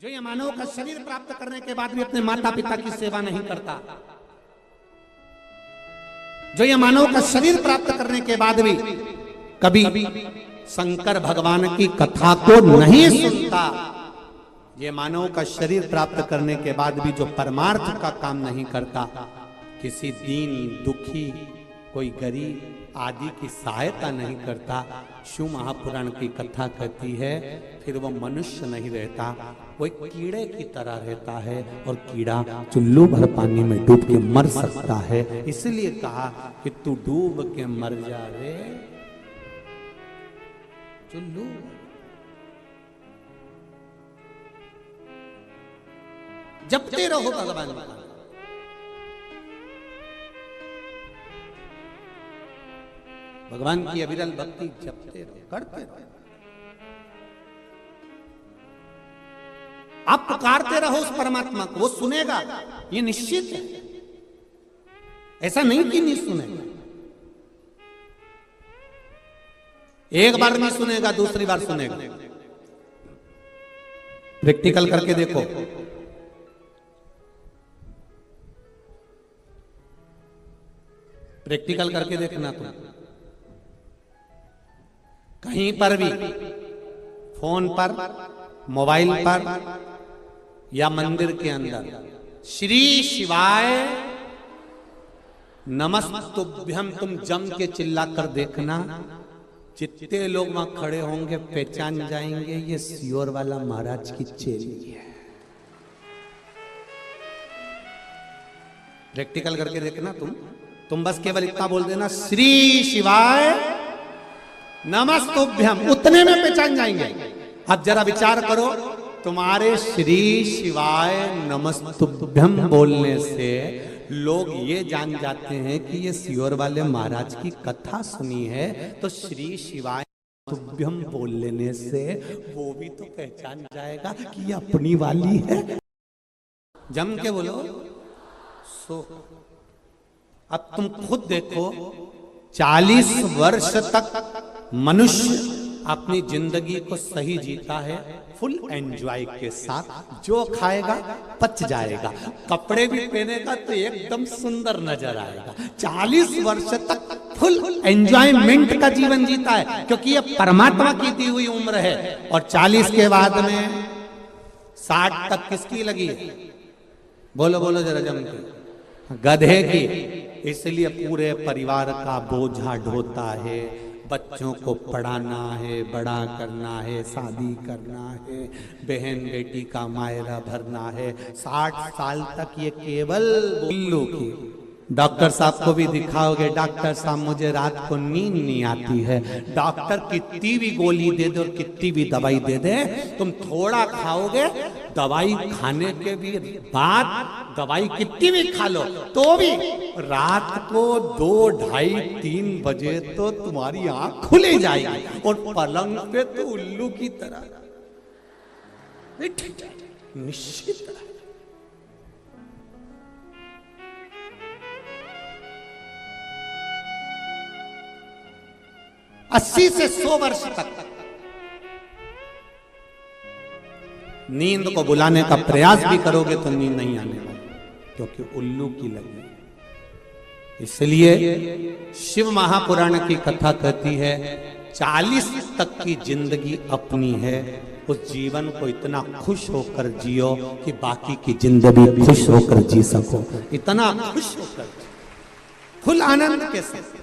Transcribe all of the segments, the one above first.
जो ये मानव का शरीर प्राप्त करने के बाद भी अपने माता पिता की सेवा नहीं करता, जो ये मानव का शरीर प्राप्त करने के बाद भी कभी शंकर भगवान की कथा को नहीं सुनता, ये मानव का शरीर प्राप्त करने के बाद भी जो परमार्थ का काम नहीं करता, किसी दीन दुखी कोई गरीब आदि की सहायता नहीं करता, शिव महापुराण की कथा कहती है फिर वो मनुष्य नहीं रहता, वो एक कीड़े की तरह रहता है और कीड़ा चुल्लू भर पानी में डूब के मर सकता है। इसलिए कहा कि तू डूब के मर जा रे चुल्लू। जपते रहो भगवान का, भगवान की अविरल भक्ति जपते रहो, करते रहो। आप पुकारते रहो उस परमात्मा को, वो सुनेगा, ये निश्चित है। ऐसा नहीं कि नहीं सुनेगा, एक बार नहीं सुनेगा, दूसरी बार सुनेगा। प्रैक्टिकल करके देखो, प्रैक्टिकल करके देखना तुम। कहीं पर भी फोन पर, मोबाइल पर या मंदिर के अंदर श्री शिवाय नमस्तुभ्यम तुम जम के चिल्ला कर देखना, जितने लोग वहां खड़े होंगे पहचान जाएंगे ये सियोर वाला महाराज की चेली है। प्रैक्टिकल करके देखना तुम बस केवल इतना बोल देना श्री शिवाय नमस्तुभ्यम, उतने में पहचान जाएंगे। अब जरा विचार करो, तुम्हारे श्री शिवाय नमस्तुभ्यम बोलने से लोग ये जान जाते हैं कि ये सियोर वाले महाराज की कथा सुनी है, तो श्री शिवाय नमस्तुभ्यम बोल लेने से वो भी तो पहचान जाएगा कि ये अपनी वाली है। जम के बोलो सो। अब तुम खुद देखो, 40 वर्ष तक मनुष्य अपनी जिंदगी को सही जीता है, फुल एंजॉय के साथ, जो खाएगा पच जाएगा, कपड़े भी पहनेगा तो एकदम सुंदर नजर आएगा। 40 वर्ष तक फुल एंजॉयमेंट का जीवन जीता है, क्योंकि ये परमात्मा की दी हुई उम्र है। और 40 के बाद में 60 तक किसकी लगी है? बोलो बोलो जरा जम के, गधे की। इसलिए पूरे परिवार का बोझा ढोता है, बच्चों को पढ़ाना है, बड़ा करना है, शादी करना है, बहन बेटी का मायरा भरना है। 60 साल तक ये केवल उल्लू की। डॉक्टर साहब को भी दिखाओगे, डॉक्टर साहब मुझे रात को नींद नहीं आती है, डॉक्टर कितनी भी गोली दे दे और कितनी भी दवाई दे दे, तुम थोड़ा खाओगे, दवाई खाने के भी बाद दवाई कितनी भी खा लो तो भी रात को 2, 2:30, 3 बजे तो तुम्हारी आंख खुले जाएगी और पलंग पे तो उल्लू की तरह निश्चित। 80 से 100 वर्ष तक नींद को बुलाने का प्रयास भी करोगे तो नींद नहीं आने वाली, क्योंकि उल्लू की लगी। इसलिए शिव महापुराण की कथा कहती है 40 तक की जिंदगी अपनी है, उस जीवन को इतना खुश होकर जियो कि बाकी की जिंदगी खुश होकर जी सको। इतना खुश होकर, फुल आनंद के साथ।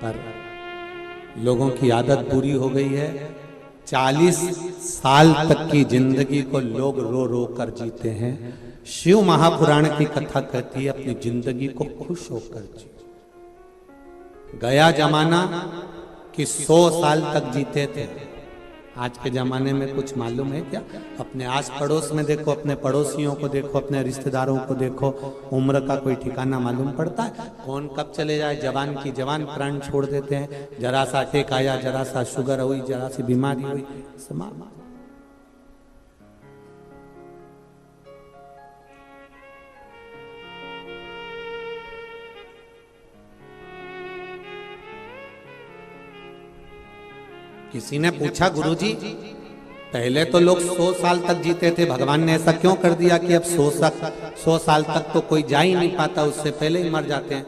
पर लोगों की आदत बुरी हो गई है, 40 साल तक की जिंदगी को लोग रो रो कर जीते हैं। शिव महापुराण की कथा कहती है अपनी जिंदगी को खुश होकर जी। गया जमाना कि 100 साल तक जीते थे, आज के जमाने में कुछ मालूम है क्या? अपने आस पड़ोस में देखो, अपने पड़ोसियों को देखो, अपने रिश्तेदारों को देखो, उम्र का कोई ठिकाना मालूम पड़ता है? कौन कब चले जाए, जवान की जवान प्राण छोड़ देते हैं। जरा सा अटैक आया, जरा सा शुगर हुई, जरा सी बीमारी हुई, समाप्त। किसी ने पूछा गुरुजी, पहले तो लोग 100 साल तक जीते थे, भगवान ने ऐसा क्यों कर दिया कि अब 100 साल तक तो कोई जा ही नहीं पाता, उससे पहले ही मर जाते हैं।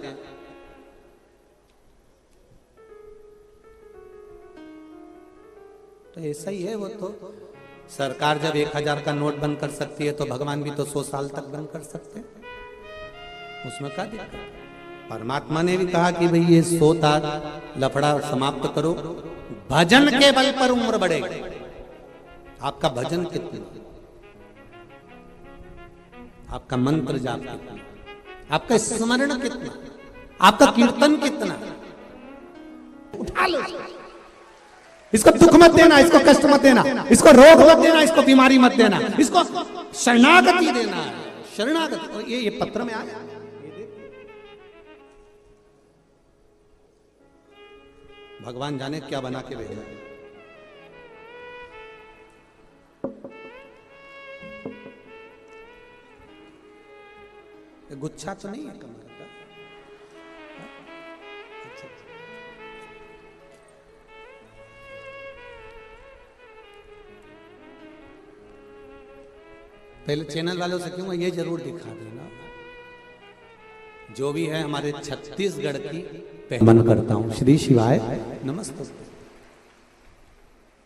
तो ऐसा ही है, वो तो सरकार जब 1000 का नोट बंद कर सकती है तो भगवान भी तो 100 साल तक बंद कर सकते हैं, उसमें क्या दिक्कत। परमात्मा ने भी कहा कि भाई ये 100 लफड़ा समाप्त करो, भजन के बल पर उम्र बढ़ेगी। आपका भजन कितना, आपका मंत्र जाप कितना, आपका स्मरण कितना, आपका कीर्तन कितना, उठा लो। इसको दुख मत देना, इसको कष्ट मत देना, इसको रोग मत देना, इसको बीमारी मत देना, इसको शरणागति देना है, शरणागति। ये पत्र में आया, भगवान जाने क्या बना के भेजा। गुच्छा तो नहीं है कमर का। अच्छा। पहले चैनल वालों से क्यों ये जरूर दिखा देना, जो भी है हमारे छत्तीसगढ़ की मन करता हूं। श्री शिवाय नमस्ते।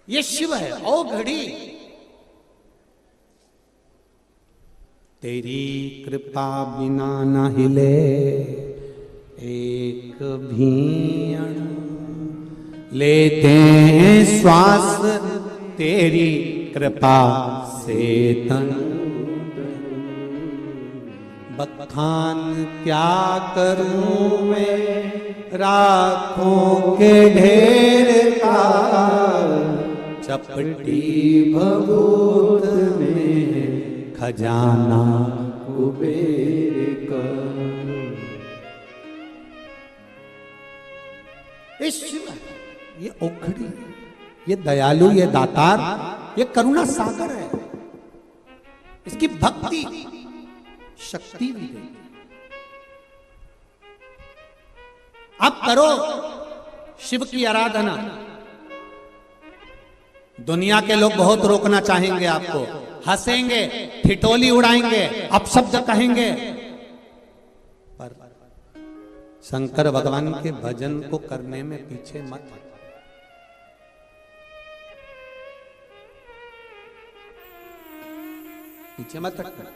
ये शिव है, ओ घड़ी तेरी कृपा बिना न हिले एक भी अणु, लेते हैं श्वास तेरी कृपा से तन। बखान क्या करूं मैं राखों के ढेर का, चपटी भभूत में खजाना कुबेर का। ये ओखड़ी, ये दयालु, ये दातार, ये करुणा सागर है। इसकी भक्ति शक्ति भी गई। अब करो शिव की आराधना। दुनिया के लोग बहुत रोकना चाहेंगे आपको, हंसेंगे, ठिठोली उड़ाएंगे, अपशब्द कहेंगे, पर शंकर भगवान के भजन को करने में पीछे मत। पीछे मत हटना।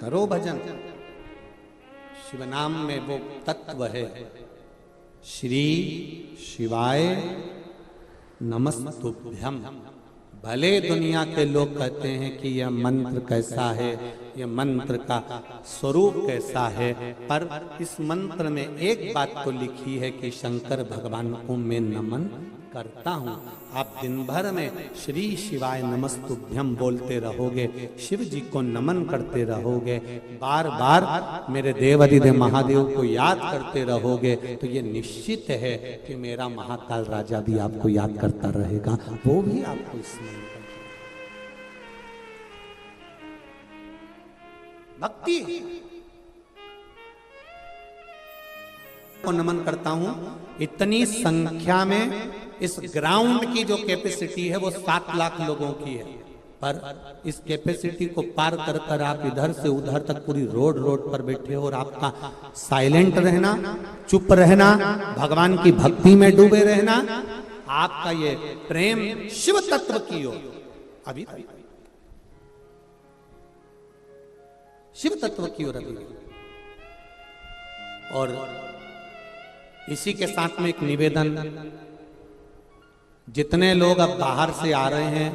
करो भजन। शिव नाम में वो तत्व है। श्री शिवाय नमस्तुभ्यम। भले दुनिया के लोग कहते हैं कि यह मंत्र कैसा है, यह मंत्र का स्वरूप कैसा है, पर इस मंत्र में एक बात तो लिखी है कि शंकर भगवान को मैं नमन करता हूँ। आप दिन भर में श्री शिवाय नमस्तुभ्यम बोलते रहोगे, शिव जी को नमन करते रहोगे, बार बार मेरे देवाधिदेव महादेव को याद करते रहोगे, तो ये निश्चित है कि मेरा महाकाल राजा भी आपको याद करता रहेगा, वो भी आपको स्मरण करेगा। भक्ति को नमन करता हूं। इतनी संख्या में इस ग्राउंड की जो कैपेसिटी है वो 7 लाख लोगों की है, पर इस कैपेसिटी को पार कर कर आप इधर से उधर तक पूरी रोड पर बैठे हो, और आपका साइलेंट रहना, चुप रहना, भगवान की भक्ति में डूबे रहना, आपका ये प्रेम शिव तत्व की ओर, अभी शिव तत्व की ओर अभी। और इसी के साथ में एक निवेदन, जितने लोग अब बाहर से आ रहे हैं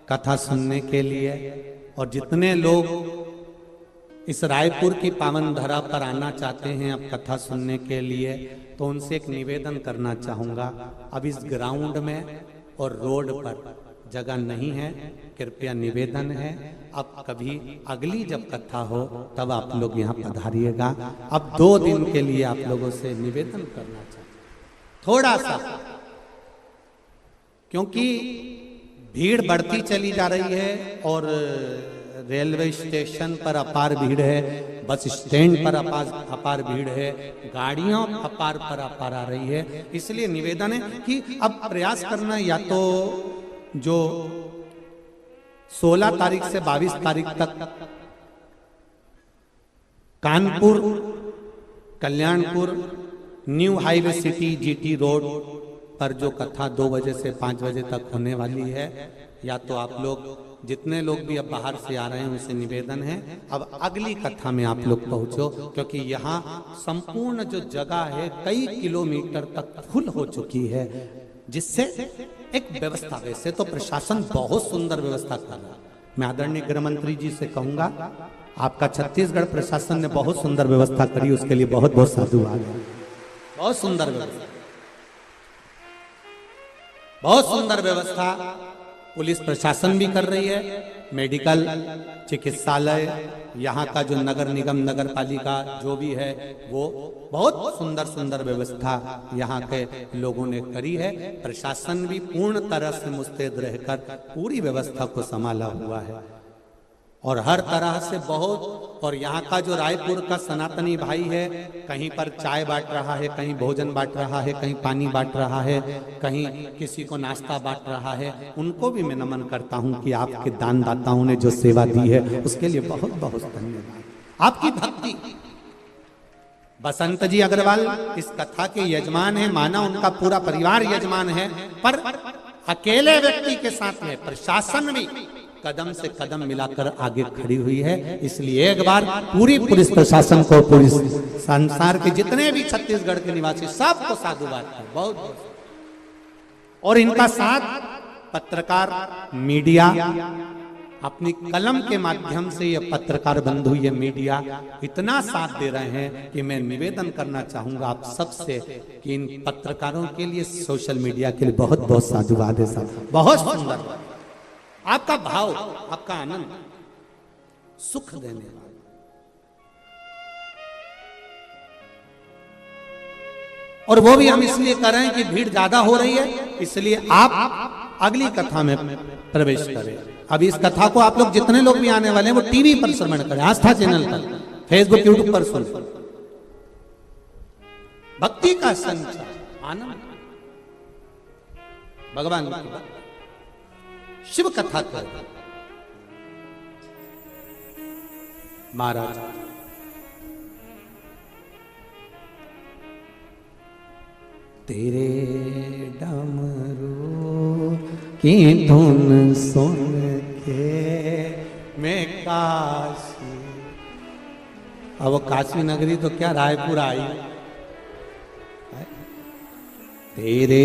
कथा सुनने के लिए, और जितने लोग इस रायपुर की पावन धरा पर आना चाहते हैं अब कथा सुनने के लिए, तो उनसे एक निवेदन करना चाहूँगा। अब इस ग्राउंड में और रोड पर जगह नहीं है, कृपया निवेदन है, अब कभी अगली जब कथा हो तब आप लोग यहाँ पधारिएगा। अब 2 दिन के लिए आप लोगों से निवेदन करना चाहते थोड़ा सा, क्योंकि भीड़ बढ़ती चली जा रही है और रेलवे स्टेशन पर अपार भीड़ है। बस स्टैंड पर अपार भीड़ है, गाड़ियां अपार पर अपार आ रही है। इसलिए निवेदन है कि अब प्रयास करना, या तो जो 16 तारीख से 22 तारीख तक Kanpur, Kalyanpur, new highway city, GT road पर जो कथा 2 बजे से 5 बजे तक होने वाली है, या तो आप लोग जितने लोग भी अब बाहर से आ रहे हैं उनसे निवेदन है अब अगली कथा में आप लोग पहुंचो, क्योंकि यहाँ संपूर्ण जो जगह है कई किलोमीटर तक फुल हो चुकी है, जिससे एक व्यवस्था, वैसे तो प्रशासन बहुत सुंदर व्यवस्था कर रहा है। मैं आदरणीय गृह मंत्री जी से कहूंगा, आपका छत्तीसगढ़ प्रशासन ने बहुत सुंदर व्यवस्था करी, उसके लिए बहुत बहुत साधुवाद है। बहुत सुंदर व्यवस्था, बहुत सुंदर व्यवस्था पुलिस प्रशासन भी कर रही है। मेडिकल, चिकित्सालय, यहाँ का जो नगर निगम, नगर पालिका जो भी है, वो बहुत सुंदर सुंदर व्यवस्था यहाँ के लोगों ने करी है। प्रशासन भी पूर्ण तरह से मुस्तैद रहकर पूरी व्यवस्था को संभाला हुआ है और हर तरह से बहुत। और यहाँ का जो रायपुर का सनातनी भाई है, कहीं पर चाय बांट रहा है, कहीं भोजन बांट रहा है, कहीं पानी बांट रहा है, कहीं किसी को नाश्ता बांट रहा है, उनको भी मैं नमन करता हूँ कि आपके दानदाताओं ने जो सेवा दी है उसके लिए बहुत बहुत धन्यवाद। आपकी भक्ति। बसंत जी अग्रवाल इस कथा के यजमान है, माना उनका पूरा परिवार यजमान है, पर अकेले व्यक्ति के साथ में प्रशासन भी कदम से कदम मिलाकर आगे खड़ी हुई है। इसलिए एक बार पूरी पुलिस प्रशासन को, पुलिस संसार के जितने भी छत्तीसगढ़ के निवासी, सबको साधुवाद है, बहुत बहुत। और इनका साथ पत्रकार, मीडिया अपनी कलम के माध्यम से, ये पत्रकार बंधु, ये मीडिया इतना साथ दे रहे हैं कि मैं निवेदन करना चाहूंगा आप सबसे कि इन पत्रकारों के लिए, सोशल मीडिया के लिए बहुत बहुत साधुवाद है साहब। बहुत सुंदर आपका भाव, आपका आनंद, सुख देने वाला। और वो भी हम इसलिए कर रहे हैं कि भीड़ ज्यादा हो रही है, इसलिए आप अगली कथा में प्रवेश करें। अब इस कथा को आप लोग जितने लोग भी आने वाले हैं वो टीवी पर श्रवण करें, आस्था चैनल पर, फेसबुक, यूट्यूब पर सुन। भक्ति का संचार, आनंद, भगवान की शिव कथा कर महाराज। तेरे डमरू की धुन सुन के मैं काशी, अब काशी नगरी तो क्या रायपुर आई। तेरे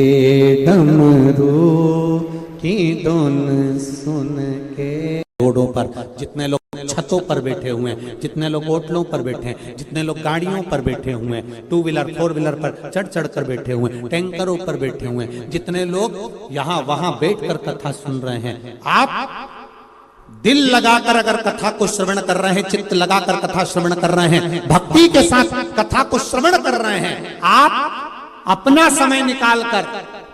डमरू की धुन सुन के, रोडों पर जितने लोग छतों पर बैठे हुए हैं, जितने लोग होटलों पर बैठे हैं, जितने लोग गाड़ियों पर बैठे हुए हैं, 2 व्हीलर 4 व्हीलर पर चढ़ चढ़ कर बैठे हुए हैं, टैंकरों पर बैठे हुए हैं, जितने लोग यहाँ वहां बैठकर कथा सुन रहे हैं, आप दिल लगाकर अगर कथा को श्रवण कर रहे हैं, चित्त लगाकर कथा श्रवण कर रहे हैं, भक्ति के साथ कथा को श्रवण कर रहे हैं, आप अपना समय निकालकर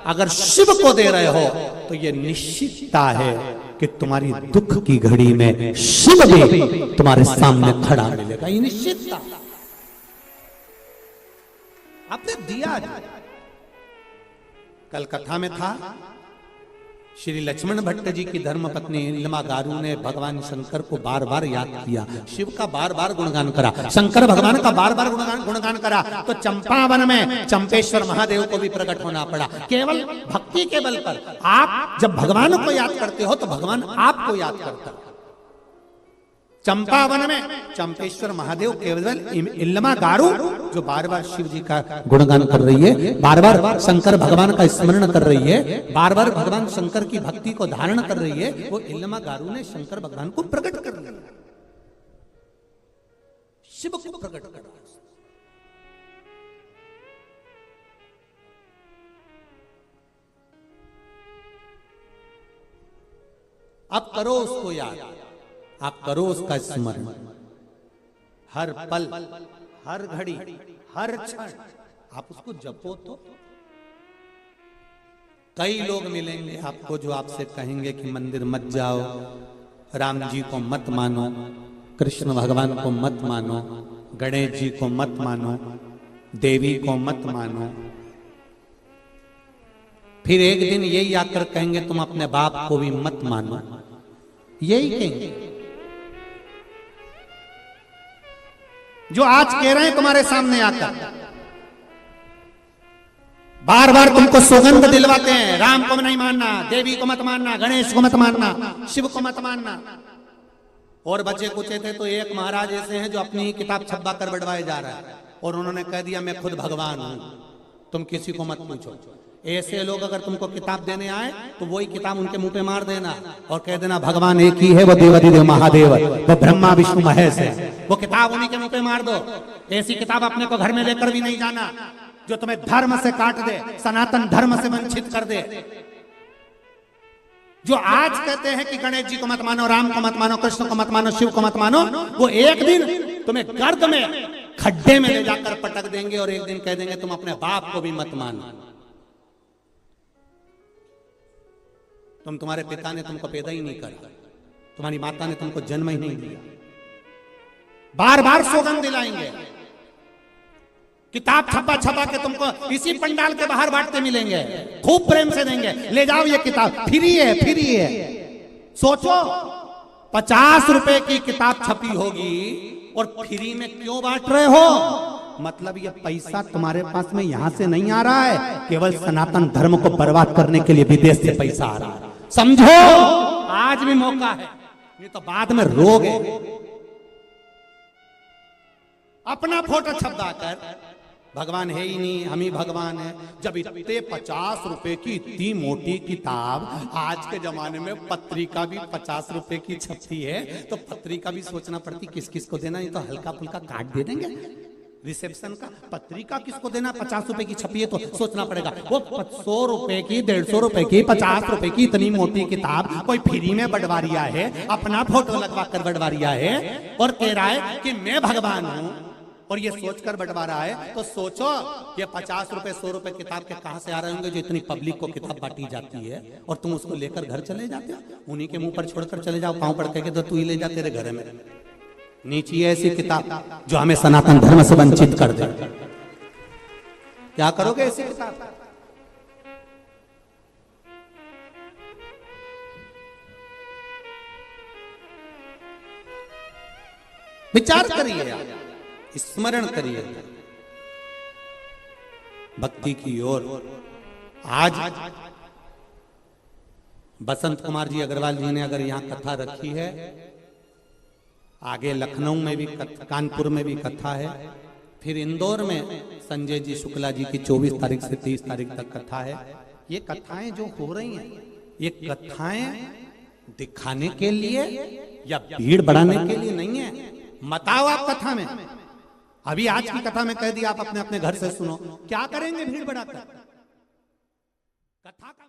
अगर शिव को दे रहे हो, तो ये निश्चितता है कि तुम्हारी दुख की घड़ी में शिव भी तुम्हारे सामने खड़ा मिलेगा। ये निश्चितता आपने दिया। कल कथा में था, श्री लक्ष्मण भट्ट जी की धर्मपत्नी इल्मा गारू ने भगवान शंकर को बार बार याद किया, शिव का बार बार गुणगान करा, शंकर भगवान का बार बार गुणगान करा। तो चंपावन में चंपेश्वर महादेव को भी प्रकट होना पड़ा। केवल भक्ति के बल पर आप जब भगवान को याद करते हो तो भगवान आपको याद करता है। चंपावन में चंपेश्वर महादेव केवल इल्मा गारू जो बार बार शिव जी का गुणगान कर रही है, बार बार शंकर भगवान का स्मरण कर रही है, बार बार भगवान शंकर की भक्ति को धारण कर रही है, वो इल्मा गारू ने शंकर भगवान को प्रकट कर लिया, शिव को प्रकट कर। अब करो उसको याद, आप करो उसका स्मरण, हर पल, हर घड़ी, हर क्षण आप उसको जपो। तो कई लोग मिलेंगे आपको जो आपसे कहेंगे कि मंदिर मत जाओ, राम जी को मत मानो, कृष्ण भगवान को मत मानो, गणेश जी को मत मानो, देवी को मत मानो। फिर एक दिन यही आकर कहेंगे तुम अपने बाप को भी मत मानो, यही कहेंगे जो आज कह रहे हैं तुम्हारे सामने आकर। बार बार तुमको सौगंध दिलवाते हैं, राम को नहीं मानना, देवी को मत मानना, गणेश को मत मानना, शिव को मत मानना। और बच्चे कुछ थे तो एक महाराज ऐसे हैं जो अपनी ही किताब छपा कर बढ़वाए जा रहा है और उन्होंने कह दिया मैं खुद भगवान हूं, तुम किसी को मत पूछो। ऐसे लोग अगर तुमको किताब देने आए तो वही किताब उनके मुंह पे मार देना और कह देना भगवान एक ही है, वो देवाधिदेव महादेव, वो ब्रह्मा विष्णु महेश है। वो किताब उन्हीं के मुंह पे मार दो। ऐसी किताब अपने को घर में लेकर भी नहीं जाना जो तुम्हें धर्म से काट दे, सनातन धर्म से वंचित कर दे। जो आज कहते हैं कि गणेश जी को मत मानो, राम को मत मानो, कृष्ण को मत मानो, शिव को मत मानो, वो एक दिन तुम्हें गर्द में खड्डे में ले जाकर पटक देंगे और एक दिन कह देंगे तुम अपने बाप को भी मत मानो। तुम्हारे पिता ने तुमको पैदा ही नहीं करा, तुम्हारी माता ने तुमको जन्म ही नहीं दिया। बार बार सौगंध दिलाएंगे, किताब छपा छपा के तुमको इसी पंडाल के बाहर बांटते मिलेंगे, खूब प्रेम से देंगे, ले जाओ ये किताब, फ्री है, फ्री है। सोचो 50 रुपए की किताब छपी होगी और फ्री में क्यों बांट रहे हो? मतलब ये पैसा तुम्हारे पास में यहां से नहीं आ रहा है, केवल सनातन धर्म को बर्बाद करने के लिए विदेश से पैसा आ रहा है। समझो आज भी मौका है, ये तो बाद में रोगे। अपना फोटो छपवा कर भगवान है ही नहीं, हम ही भगवान है। जब इतने 50 रुपए की इतनी मोटी किताब, आज के जमाने में पत्रिका भी 50 रुपए की छपती है तो पत्रिका भी सोचना पड़ती किस किस को देना, ये तो हल्का फुल्का काट दे देंगे रिसेप्शन का। पत्रिका किसको देना, 50 रुपए की छपी है तो सोचना पड़ेगा। वो 100 रुपए की, 150 रुपए की, 50 रुपए की इतनी मोटी किताब कोई फ्री में बंटवा रिया है, अपना फोटो लगवा कर बंटवा रिया है और कह रहा है कि मैं भगवान हूं और ये सोचकर बंटवा रहा है। तो सोचो ये 50 रुपए 100 रुपए किताब के कहां से आ रहे होंगे जो इतनी पब्लिक को किताब बांटी जाती है और तुम उसको लेकर घर चले जाते हो, उन्हीं के मुंह पर छोड़कर चले जाओ, पांव पड़ के तो तू ही ले जा तेरे घर में। नीचे ऐसी किताब जो हमें सनातन धर्म से वंचित कर दे, क्या करोगे ऐसी किताब? विचार करिए, स्मरण करिए भक्ति की ओर। आज बसंत कुमार जी अग्रवाल जी ने अगर यहां कथा रखी है, आगे लखनऊ में भी कानपुर में भी कथा है, फिर इंदौर में संजय जी शुक्ला जी की 24 तारीख से 30 तारीख तक कथा है। ये कथाएं जो हो रही हैं, ये कथाएं दिखाने के लिए या भीड़ बढ़ाने के लिए नहीं है। मत आओ आप कथा में। अभी आज की कथा में कह दिया आप अपने अपने घर से सुनो, क्या करेंगे भीड़ बढ़ाकर? कथा का